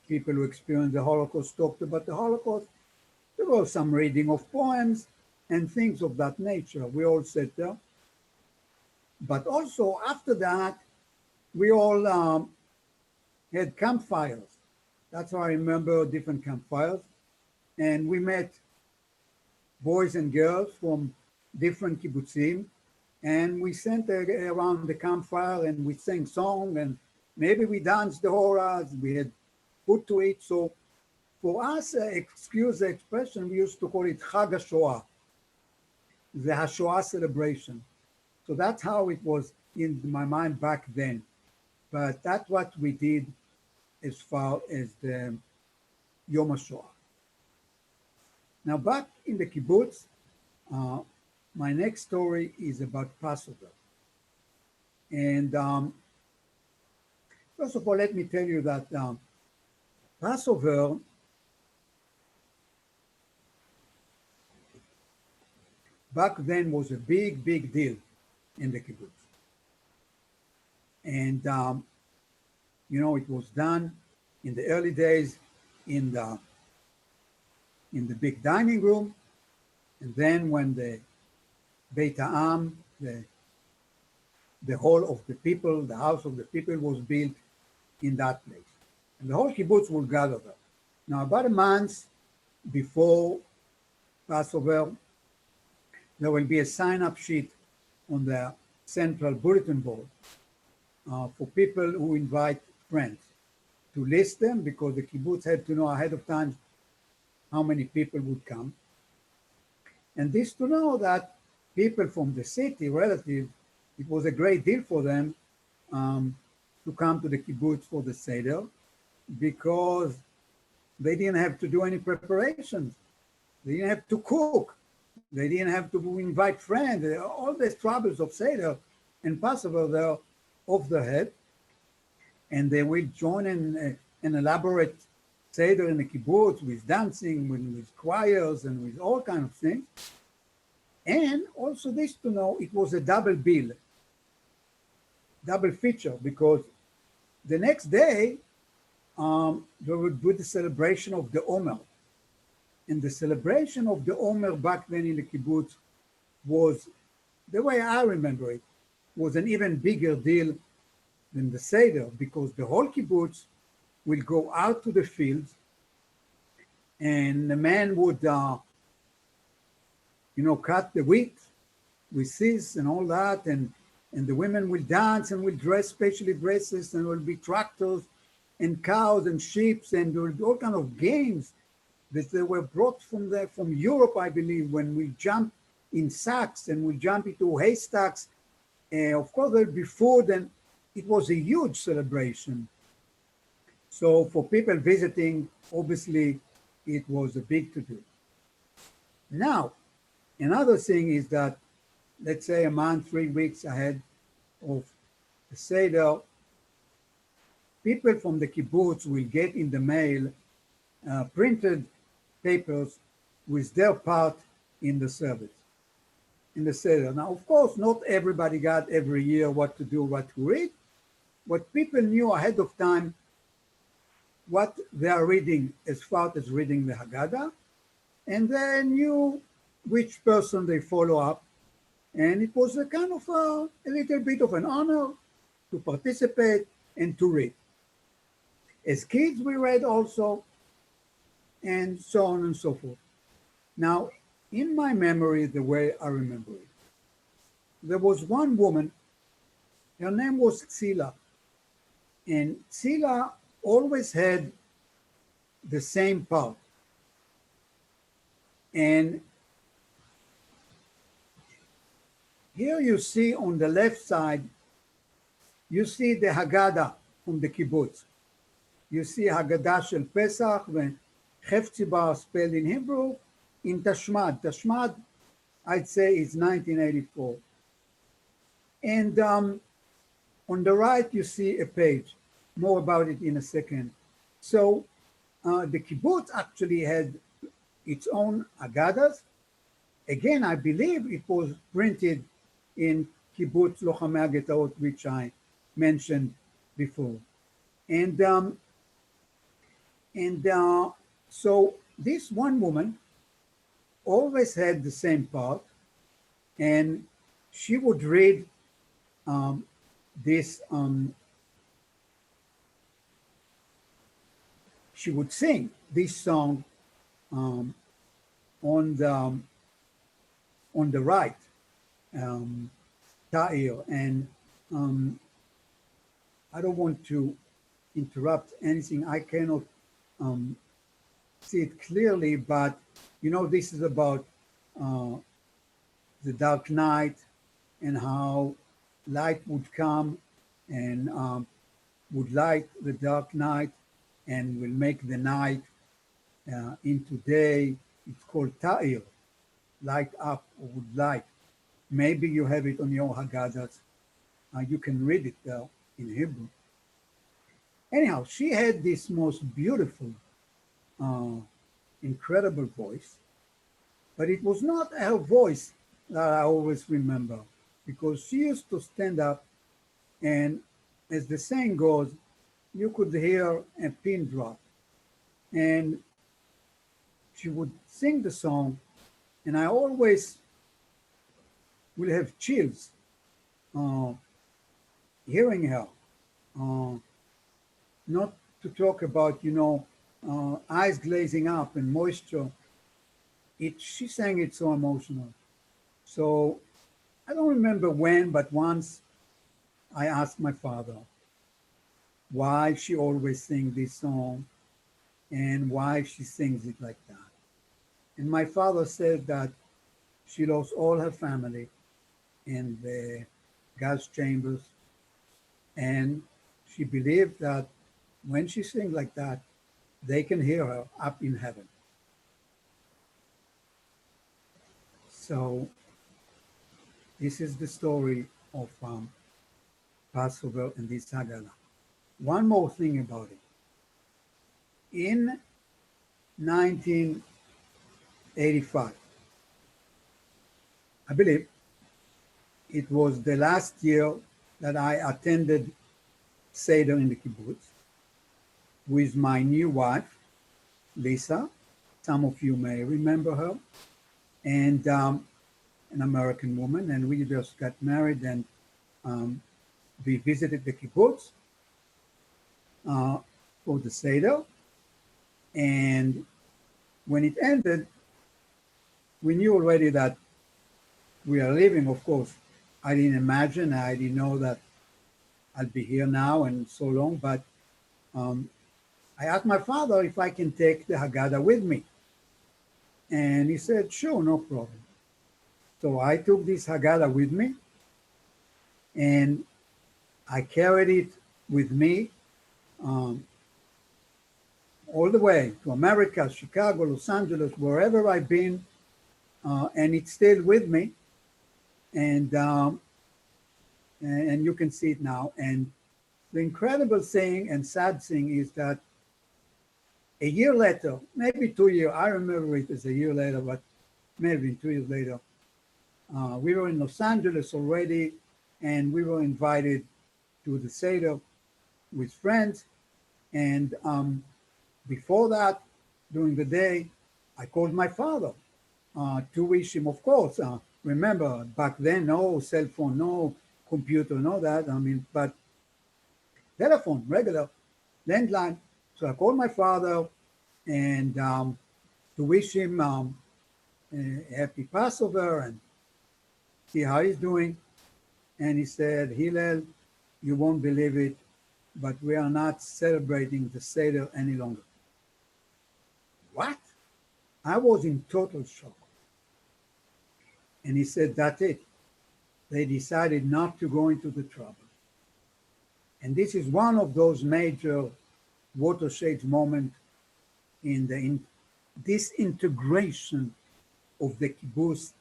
people who experienced the Holocaust talked about the Holocaust. There was some reading of poems and things of that nature. We all sat there. But also after that, we all had campfires. That's how I remember different campfires. And we met boys and girls from different kibbutzim, and we sat around the campfire and we sang songs, and maybe we danced the horas, we had food to eat. So for us, excuse the expression, we used to call it Chag HaShoah, the HaShoah celebration. So that's how it was in my mind back then. But that's what we did as far as the Yom HaShoah. Now back in the kibbutz, my next story is about Passover. And first of all, let me tell you that Passover back then was a big, big deal in the kibbutz. And, it was done in the early days in the big dining room. And then when the Beit Ha'am, the hall of the people, the house of the people was built in that place. And the whole kibbutz will gather there. Now, about a month before Passover, there will be a sign-up sheet on the central bulletin board for people who invite friends to list them, because the kibbutz had to know ahead of time how many people would come. And this to know that people from the city, relatives, it was a great deal for them to come to the kibbutz for the Seder, because they didn't have to do any preparations. They didn't have to cook. They didn't have to invite friends. All the troubles of Seder and Passover, they're off their head. And they will join in an elaborate Seder in the kibbutz with dancing, with choirs, and with all kinds of things. And also this to know, it was a double bill, double feature, because the next day, there would be the celebration of the Omer. And the celebration of the Omer back then in the kibbutz was, the way I remember it, was an even bigger deal than the Seder, because the whole kibbutz will go out to the fields, and the man would, cut the wheat with sieves and all that, and the women will dance and will dress specially dresses, and there will be tractors and cows and sheep, and there will be all kinds of games that they were brought from Europe, I believe, when we jump in sacks and we jump into haystacks. Of course, there'll be food, and it was a huge celebration. So for people visiting, obviously, it was a big to-do. Now, another thing is that, let's say a month, 3 weeks ahead of the Seder, people from the kibbutz will get in the mail printed papers with their part in the service, in the Seder. Now, of course, not everybody got every year what to do, what to read, but people knew ahead of time what they are reading as far as reading the Haggadah, and they knew which person they follow up. And it was a kind of a little bit of an honor to participate and to read. As kids, we read also, and so on and so forth. Now, in my memory, the way I remember it, there was one woman Her name was Tzila, and Tzila always had the same part. And here you see on the left side, you see the Haggadah from the kibbutz. You see Haggadah shel Pesach, when Hephtziba spelled in Hebrew, in Tashmad. Tashmad, I'd say, is 1984. And on the right, you see a page. More about it in a second. So the kibbutz actually had its own Haggadahs. Again, I believe it was printed in kibbutz Lochamei HaGetaot, which I mentioned before. And so this one woman always had the same part, and she would read this, she would sing this song on the right, Ta'ir, and I don't want to interrupt anything. I cannot see it clearly, but you know, this is about the dark night and how light would come and would light the dark night and will make the night into day. It's called Ta'ir, light up or would light. Maybe you have it on your Haggadahs. You can read it in Hebrew. Anyhow, she had this most beautiful, incredible voice, but it was not her voice that I always remember, because she used to stand up and, as the saying goes, you could hear a pin drop. And she would sing the song, and I always will have chills hearing her. Not to talk about, you know, eyes glazing up and moisture. She sang it so emotional. So I don't remember when, but once I asked my father why she always sings this song and why she sings it like that. And my father said that she lost all her family in the gas chambers, and she believed that when she sings like that, they can hear her up in heaven. So this is the story of Passover and this Haggadah. One more thing about it. In 1985, I believe it was the last year that I attended Seder in the kibbutz with my new wife, Lisa. Some of you may remember her, and an American woman, and we just got married, and we visited the kibbutz for the Seder. And when it ended, we knew already that we are leaving. Of course, I didn't imagine, I didn't know that I'll be here now and so long, but I asked my father if I can take the Haggadah with me. And he said, sure, no problem. So I took this Haggadah with me, and I carried it with me all the way to America, Chicago, Los Angeles, wherever I've been, and it's still with me. And you can see it now. And the incredible thing and sad thing is that a year later, maybe 2 years, I remember it as a year later, but maybe 2 years later, we were in Los Angeles already, and we were invited to the Seder with friends. And before that, during the day, I called my father to wish him, of course. Remember, back then, no cell phone, no computer, no that. I mean, but telephone, regular, landline. So I called my father and to wish him a happy Passover and see how he's doing. And he said, Hillel, you won't believe it, but we are not celebrating the Seder any longer. What? I was in total shock. And he said, that's it. They decided not to go into the trouble. And this is one of those major watershed moments in the disintegration of the kibbutz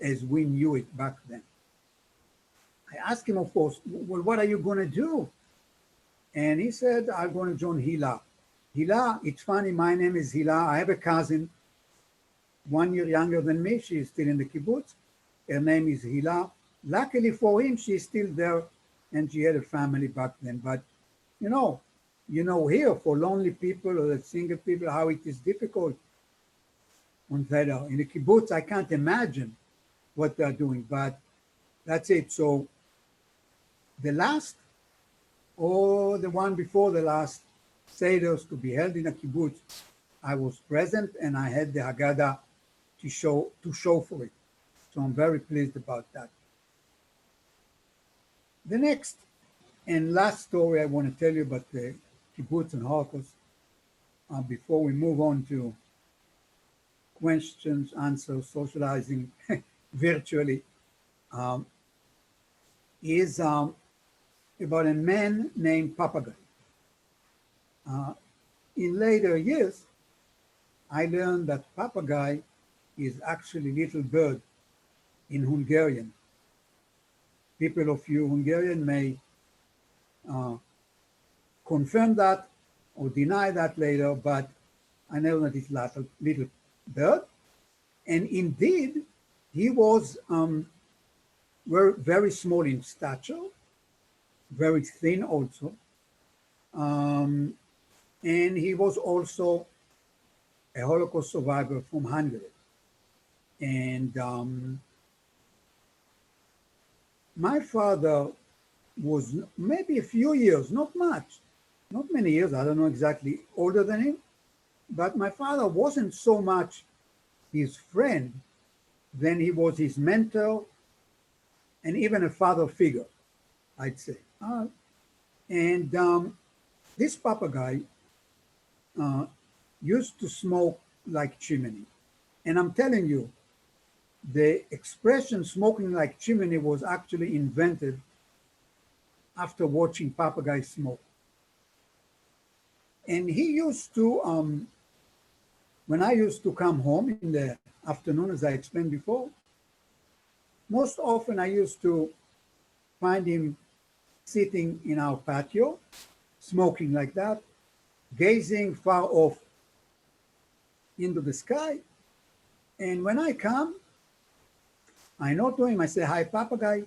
as we knew it back then. I asked him, of course, well, what are you going to do? And he said, I'm going to join Hillel. Hillel, it's funny, my name is Hillel. I have a cousin 1 year younger than me. She is still in the kibbutz. Her name is Hillel. Luckily for him, she's still there, and she had a family back then. But you know here for lonely people or single people, how it is difficult on that. In the kibbutz, I can't imagine what they're doing, but that's it. So the last, or the one before the last, Seders to be held in a kibbutz, I was present and I had the Haggadah to show for it. So I'm very pleased about that. The next and last story I want to tell you about the kibbutz and Holocaust, before we move on to questions, answers, socializing virtually, is about a man named Papagay. In later years, I learned that Papagay is actually little bird in Hungarian. People of you Hungarian may confirm that or deny that later, but I know that it's little bird. And indeed, he was very small in stature, very thin also. And he was also a Holocaust survivor from Hungary. And my father was maybe a few years, not much, not many years, I don't know exactly, older than him. But my father wasn't so much his friend than he was his mentor and even a father figure, I'd say. And this Papagay used to smoke like chimney. And I'm telling you, the expression smoking like chimney was actually invented after watching Papagay smoke. And he used to, when I used to come home in the afternoon, as I explained before, most often I used to find him sitting in our patio, smoking like that, gazing far off into the sky. And when I come, I know to him, I say, hi, Papagay.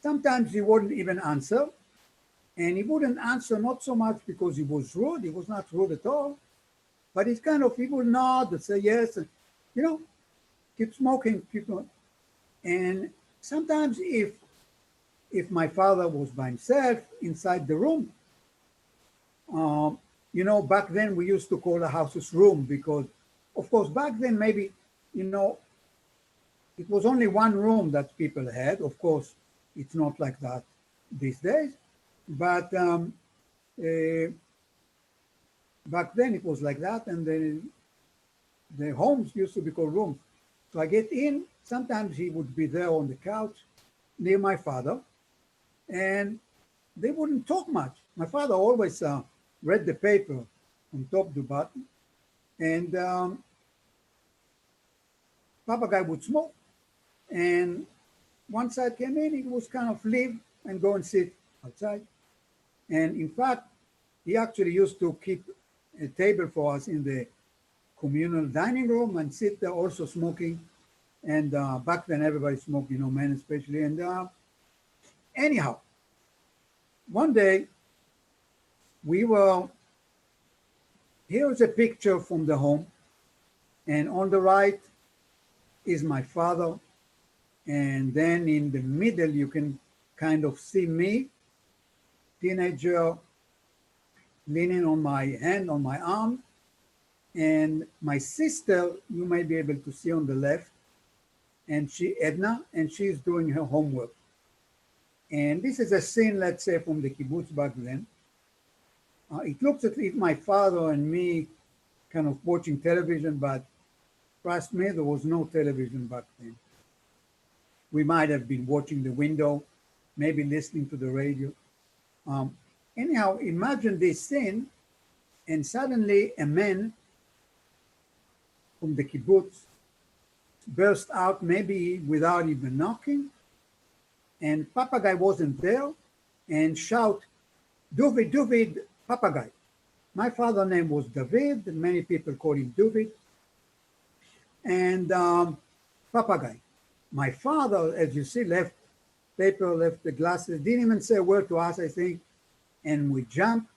Sometimes he wouldn't even answer. And he wouldn't answer not so much because he was rude. He was not rude at all. But it's kind of, he would nod and say yes. And, keep smoking, keep going. And sometimes if my father was by himself inside the room, back then we used to call the houses room because, of course, back then maybe, it was only one room that people had. Of course, it's not like that these days. But back then it was like that, and the homes used to be called rooms. So I get in, sometimes he would be there on the couch near my father, and they wouldn't talk much. My father always read the paper from top to bottom, and Papagay would smoke. And once I came in, he was kind of leave and go and sit outside. And in fact, he actually used to keep a table for us in the communal dining room and sit there also smoking. And back then everybody smoked, men especially. And anyhow, one day here's a picture from the home. And on the right is my father. And then in the middle, you can kind of see me, teenager, leaning on my hand, on my arm. And my sister, you may be able to see on the left, and Edna, and she's doing her homework. And this is a scene, let's say, from the kibbutz back then. It looks as if my father and me kind of watching television, but trust me, there was no television back then. We might have been watching the window, maybe listening to the radio. Um, Anyhow, imagine this scene, and suddenly a man from the kibbutz burst out, maybe without even knocking, and Papagai wasn't there, and shout, David, David, Papagai. My father's name was David, and many people call him David, and Papagai. My father, as you see, left paper, left the glasses, didn't even say a word to us, I think, and we jumped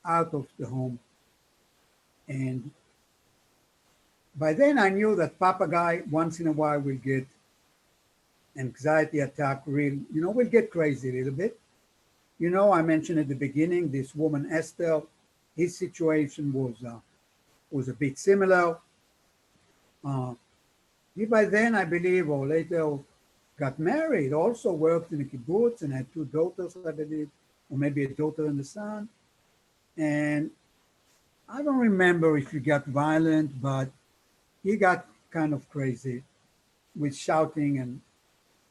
out of the home. And by then I knew that Papagai once in a while will get anxiety attack, will get crazy a little bit. I mentioned at the beginning, this woman, Esther, his situation was a bit similar. He by then, I believe, or later got married, also worked in a kibbutz and had 2 daughters, I believe, or maybe a daughter and a son. And I don't remember if he got violent, but he got kind of crazy with shouting and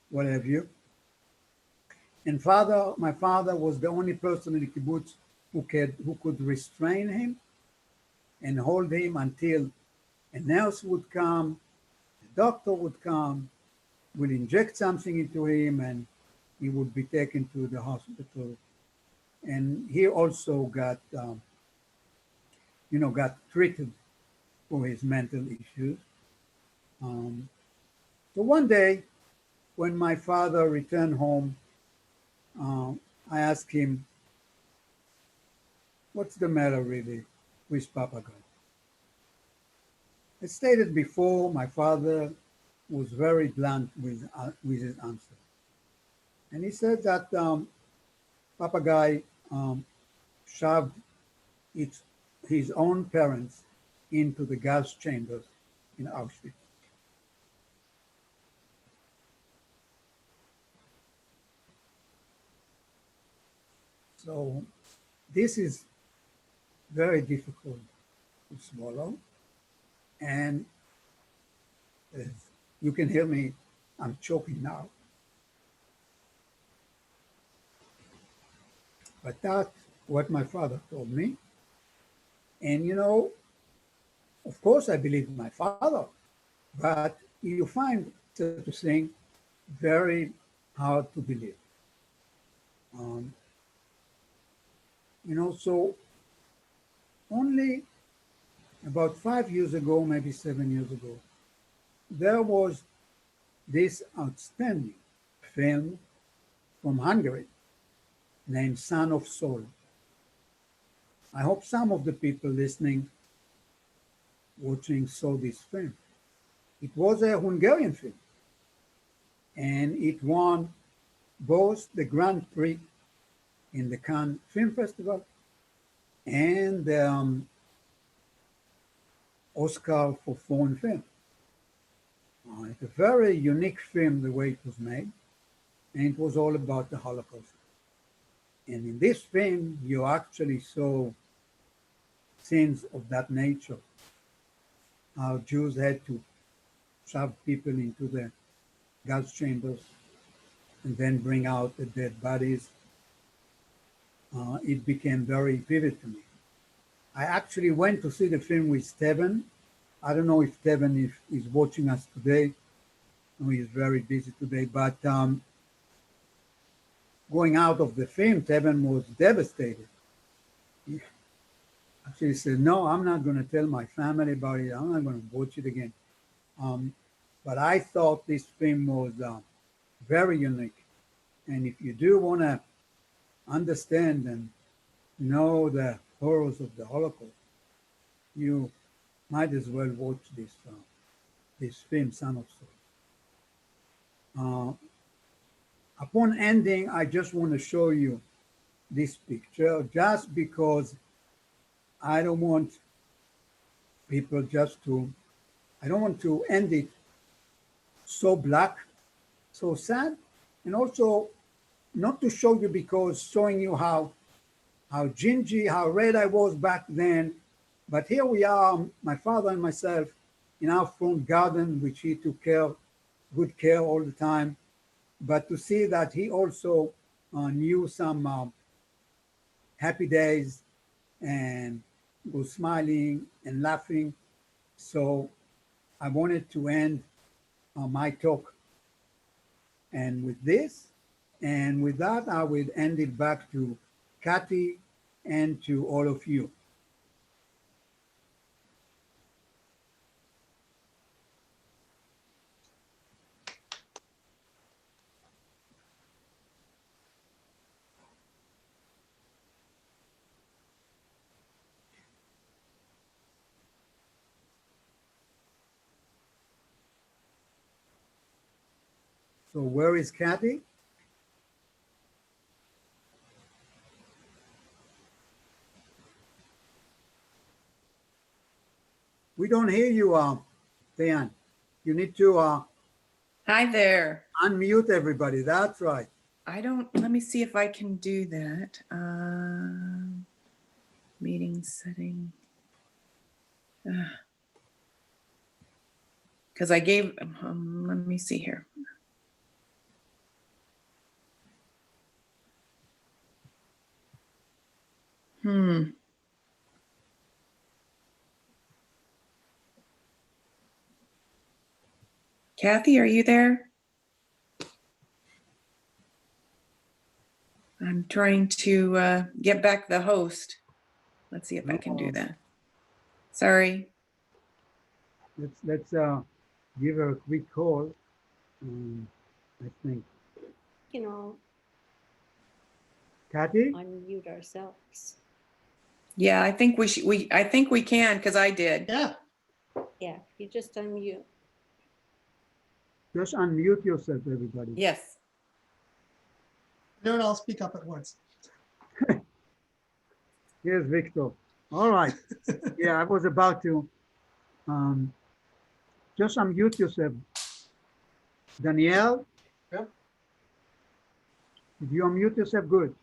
what have you. And my father was the only person in the kibbutz who could restrain him and hold him until a nurse would come, a doctor would come, will inject something into him, and he would be taken to the hospital. And he also got treated for his mental issues. So one day, when my father returned home, I asked him, what's the matter really with Papagai? As stated before, my father was very blunt with his answer. And he said that Papagai shoved his own parents into the gas chambers in Auschwitz. So this is very difficult to swallow. And as you can hear me, I'm choking now. But that's what my father told me. And of course I believe my father, but you find such a thing very hard to believe. So only about 5 years ago, maybe 7 years ago, there was this outstanding film from Hungary named Son of Soul. I hope some of the people listening, watching, saw this film. It was a Hungarian film, and it won both the Grand Prix in the Cannes Film Festival and the Oscar for foreign film. It's a very unique film, the way it was made, and it was all about the Holocaust. And in this film, you actually saw scenes of that nature, how Jews had to shove people into the gas chambers and then bring out the dead bodies. It became very vivid to me. I actually went to see the film with Steven. I don't know if Steven is watching us today. He is very busy today, but going out of the film, Steven was devastated. He actually said, no, I'm not going to tell my family about it. I'm not going to watch it again. But I thought this film was very unique. And if you do want to understand and know the horrors of the Holocaust, you might as well watch this film, Son of Soul. Upon ending, I just want to show you this picture, just because I don't want people I don't want to end it so black, so sad, and also not to show you because showing you how gingy, how red I was back then. But here we are, my father and myself, in our front garden, which he took good care all the time. But to see that he also knew some happy days and was smiling and laughing. So I wanted to end my talk and with this, and with that, I will end it back to Kathy and to all of you. So where is Kathy? We don't hear you, Diane. You need to Hi there. unmute everybody. That's right. Let me see if I can do that. Meeting setting. Because I gave, let me see here. Kathy, are you there? I'm trying to get back the host. Let's see if I can do that. Sorry. Let's give her a quick call. I think. You know, Kathy? unmute ourselves. Yeah, I think I think we can because I did. Yeah, Yeah, you just unmute. Just unmute yourself, everybody. Yes. don't all speak up at once. Here's Victor. All right. Yeah, I was about to just unmute yourself. Danielle? Yep. If you unmute yourself, good.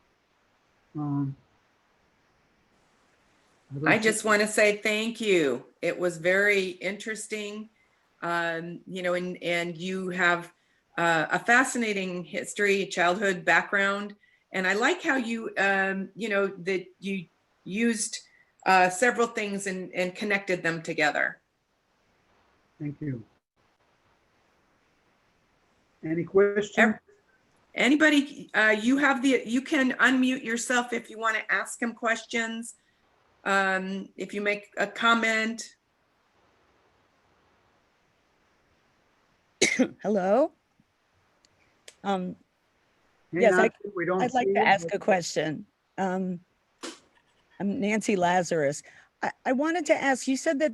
I just want to say thank you. It was very interesting, you know, and you have a fascinating history, childhood background. And I like how you, you know, that you used several things and connected them together. Thank you. Any questions? Anybody, you can unmute yourself if you want to ask him questions. If you make a comment. Hello. Hey, Yes, Nancy, we don't I'd like see to you, ask but- a question. I'm Nancy Lazarus. I wanted to ask, you said that